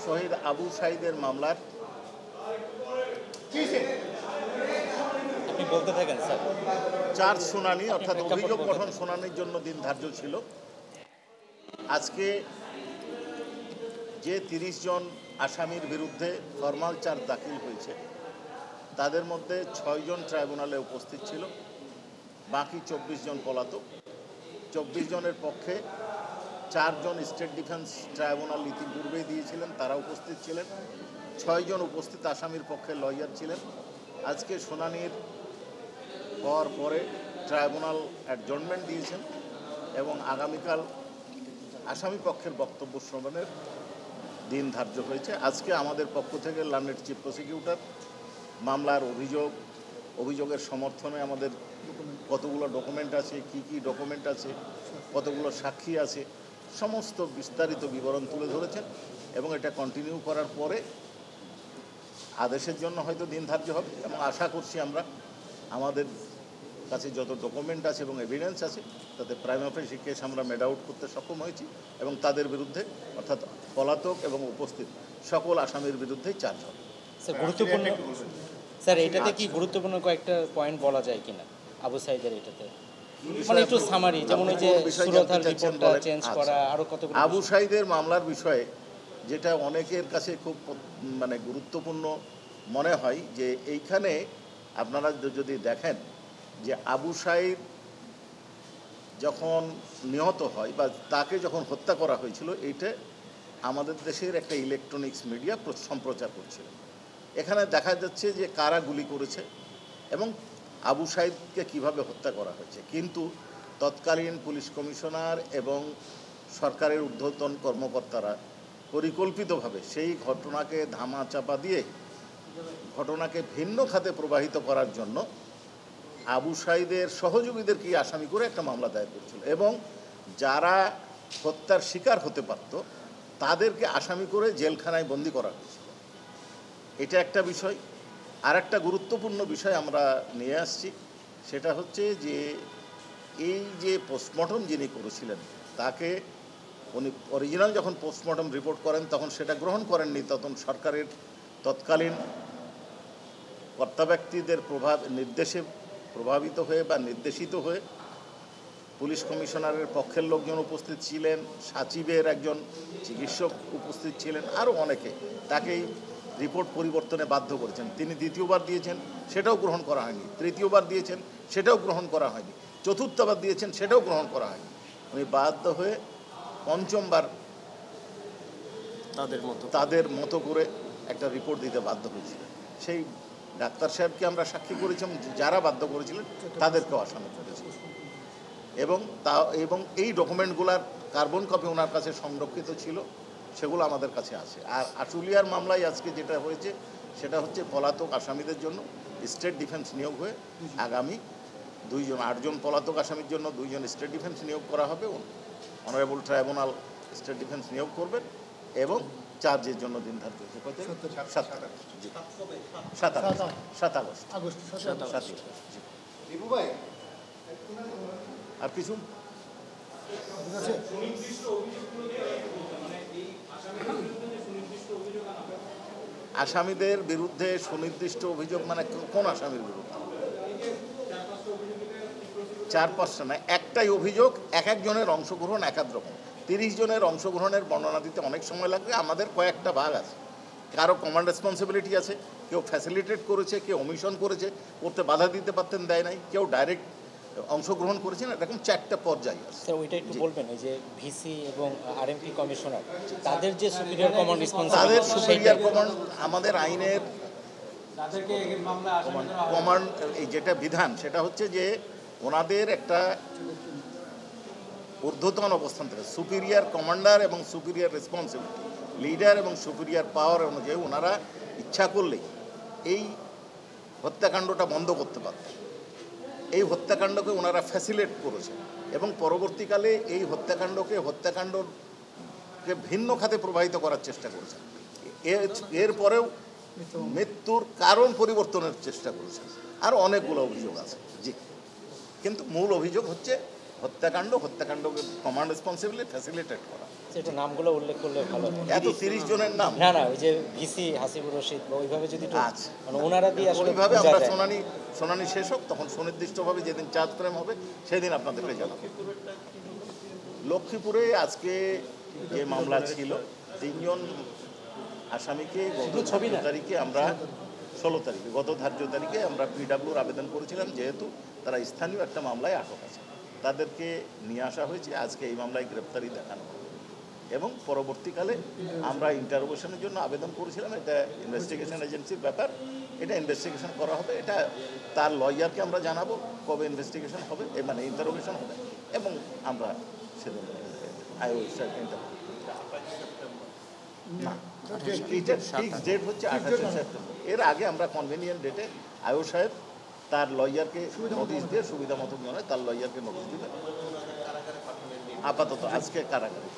শহীদ আবু সাঈদের মামলার আপনি বলতে থাকেন স্যার। চার্জ শুনানি অর্থাৎ অভিযোগ গঠন শুনানির জন্য দিন ধার্য ছিল। আজকে যে ৩০ জন আসামির বিরুদ্ধে ফরমাল চার্জ দাখিল হয়েছে তাদের মধ্যে ৬ জন ট্রাইব্যুনালে উপস্থিত ছিল, বাকি ২৪ জন পলাতক। ২৪ জনের পক্ষে ৪ জন স্টেট ডিফেন্স ট্রাইব্যুনাল ইতিপূর্বেই দিয়েছিলেন, তারা উপস্থিত ছিলেন। ৬ জন উপস্থিত আসামির পক্ষে লয়ার ছিলেন। আজকে শুনানির পরে ট্রাইব্যুনাল অ্যাডজর্নমেন্ট দিয়েছেন এবং আগামীকাল আসামি পক্ষের বক্তব্য শ্রবণের দিন ধার্য হয়েছে। আজকে আমাদের পক্ষ থেকে লার্নেড চিফ প্রসিকিউটর মামলার অভিযোগের সমর্থনে আমাদের কতগুলো ডকুমেন্ট আছে, কি ডকুমেন্ট আছে, কতগুলো সাক্ষী আছে, সমস্ত বিস্তারিত বিবরণ তুলে ধরেছেন এবং এটা কন্টিনিউ করার পরে আদেশের জন্য হয়তো দিন ধার্য হবে এবং আশা করছি আমরা আমাদের কাছে যত ডকুমেন্ট আছে এবং এভিডেন্স আছে তাতে প্রাইমা ফেসি কেস আমরা মেড আউট করতে সক্ষম হয়েছি এবং তাদের বিরুদ্ধে অর্থাৎ পলাতক এবং উপস্থিত সকল আসামির বিরুদ্ধেই চার্জ হবে। স্যার গুরুত্বপূর্ণ স্যার এটাতে কি গুরুত্বপূর্ণ কয়েকটা পয়েন্ট বলা যায় কিনা আবু সাঈদের এটাতে, মানে একটু সামারি, যেমন ওই যে সুরতার রিপোর্টটা চেঞ্জ করা, আরো কতগুলো আবু সাঈদের মামলার বিষয়ে যেটা অনেকের কাছে খুব গুরুত্বপূর্ণ মনে হয় যে এইখানে আপনারা যদি দেখেন যে আবু সাঈদ যখন নিহত হয় বা তাকে যখন হত্যা করা হয়েছিল এইটা আমাদের দেশের একটা ইলেকট্রনিক্স মিডিয়া সম্প্রচার করছিল। এখানে দেখা যাচ্ছে যে কারা গুলি করেছে এবং আবু সাঈদকে কিভাবে হত্যা করা হয়েছে, কিন্তু তৎকালীন পুলিশ কমিশনার এবং সরকারের ঊর্ধ্বতন কর্মকর্তারা পরিকল্পিতভাবে সেই ঘটনাকে ধামাচাপা দিয়ে ঘটনাকে ভিন্ন খাতে প্রবাহিত করার জন্য আবু সাঈদের সহযোগীদেরকে আসামি করে একটা মামলা দায়ের করেছিল এবং যারা হত্যার শিকার হতে পারত তাদেরকে আসামি করে জেলখানায় বন্দি করা হয়েছিল। এটা একটা বিষয়। আর একটা গুরুত্বপূর্ণ বিষয় আমরা নিয়ে আসছি, সেটা হচ্ছে যে এই যে পোস্টমর্টম যিনি করেছিলেন তাকে উনি অরিজিনাল যখন পোস্টমর্টম রিপোর্ট করেন তখন সেটা গ্রহণ করেননি, তখন সরকারের তৎকালীন কর্তা ব্যক্তিদের নির্দেশে প্রভাবিত হয়ে বা নির্দেশিত হয়ে পুলিশ কমিশনারের পক্ষের লোকজন উপস্থিত ছিলেন, সাচিবের একজন চিকিৎসক উপস্থিত ছিলেন, আরও অনেকে তাকেই রিপোর্ট পরিবর্তনে বাধ্য করেছেন। তিনি দ্বিতীয়বার দিয়েছেন, সেটাও গ্রহণ করা হয়নি। তৃতীয়বার দিয়েছেন, সেটাও গ্রহণ করা হয়নি। চতুর্থবার দিয়েছেন, সেটাও গ্রহণ করা হয়নি। উনি বাধ্য হয়ে পঞ্চমবার তাদের মতো করে একটা রিপোর্ট দিতে বাধ্য হয়েছিলেন। সেই ডাক্তার সাহেবকে আমরা সাক্ষী করেছিলাম, যারা বাধ্য করেছিলেন তাদেরকেও আসামি করেছিলেন এবং এই ডকুমেন্টগুলার কার্বন কপি ওনার কাছে সংরক্ষিত ছিল, সেগুলো আমাদের কাছে আছে। আর আশুলিয়ার মামলায় আজকে যেটা হয়েছে সেটা হচ্ছে পলাতক আসামিদের জন্য স্টেট ডিফেন্স নিয়োগ হয়ে আগামী 8 জন পলাতক আসামির জন্য 2 জন স্টেট ডিফেন্স নিয়োগ করা হবে। অনারেবল ট্রাইব্যুনাল স্টেট ডিফেন্স নিয়োগ করবেন এবং চার্জের জন্য দিন ধার্য হয়েছে 7 আগস্ট। আর কিছু আসামিদের বিরুদ্ধে সুনির্দিষ্ট অভিযোগ মানে কোন আসামির বিরুদ্ধে? 4-5টা না, একটাই অভিযোগ, এক একজনের অংশগ্রহণ এক এক রকম। 30 জনের অংশগ্রহণের বর্ণনা দিতে অনেক সময় লাগবে। আমাদের কয়েকটা ভাগ আছে, কারো কমান্ড রেসপন্সিবিলিটি আছে, কেউ ফ্যাসিলিটেট করেছে, কেউ অমিশন করেছে, করতে বাধা দিতে পারতেন দেয় নাই, কেউ ডাইরেক্ট অংশগ্রহণ করেছেন, এরকম 4টা পর্যায় আছে। স্যার ওইটা একটু বলবেন, ওই যে ভিসি এবং আরএমপি কমিশনার তাদের যে সুপিরিয়র কমান্ড রেসপন্সিবিলিটি, তাদের সুপিরিয়র কমান্ড আমাদের আইনের কমান্ড এই যেটা বিধান সেটা হচ্ছে যে ওনাদের একটা ঊর্ধ্বতন অবস্থান থেকে সুপিরিয়র কমান্ডার এবং সুপিরিয়র রেসপন্সিবিলিটি, লিডার এবং সুপিরিয়র পাওয়ার অনুযায়ী ওনারা ইচ্ছা করলেই এই হত্যাকাণ্ডটা বন্ধ করতে পারতেন। এই হত্যাকাণ্ডকে ওনারা ফ্যাসিলিটেট করেছেন এবং পরবর্তীকালে এই হত্যাকাণ্ডকে ভিন্ন খাতে প্রবাহিত করার চেষ্টা করেছেন। এরপরেও মৃত্যুর কারণ পরিবর্তনের চেষ্টা করেছেন। আর অনেকগুলো অভিযোগ আছে, জি, কিন্তু মূল অভিযোগ হচ্ছে হত্যাকাণ্ডকে কমান্ড রেসপন্সিবিলিটি ফ্যাসিলিটেট করা। একটু নামগুলো উল্লেখ করলে ভালো হয়। এত 30 জনের নাম না না, ওই যে ভিসি হাসিবুর রশিদ বা ওইভাবে যদি একটু আচ্ছা। মানে ওনারা দিয়ে আসলে ওইভাবে বোঝা আমরা যায়। শুনানি শেষ হোক তখন সুনির্দিষ্টভাবে যেদিন চার্জ ফ্রেম হবে সেদিন আপনাদেরকে জানাবো। লক্ষ্মীপুরে আজকে যে মামলা ছিল 3 জন আসামিকে গত 16 তারিখে আমরা 16 তারিখে গত ধার্য তারিখে আমরা পিডব্লিউর আবেদন করেছিলাম, যেহেতু তারা স্থানীয় একটা মামলায় আটক আছে, তাদেরকে নিয়ে আসা হয়েছে। আজকে এই মামলায় গ্রেপ্তারি দেখানো হবে এবং পরবর্তীকালে আমরা ইন্টারোগেশনের জন্য আবেদন করেছিলাম। এটা ইনভেস্টিগেশন এজেন্সির ব্যাপার, এটা ইনভেস্টিগেশন করা হবে। এটা তার লয়ারকে আমরা জানাবো কবে ইনভেস্টিগেশন হবে, মানে ইন্টারোগেশন হবে, এবং আমরা সেদিন না, এটা ফিক্স ডেট হচ্ছে 28 সেপ্টেম্বর। এর আগে আমরা কনভেনিয়েন্ট ডেটে আয়ু সাহেব তার লয়ারকে নোটিশ দিয়ে সুবিধা মতো মনে হয় তার লয়ারকে নোটিশ দিবে। আপাতত আজকে কারাগারে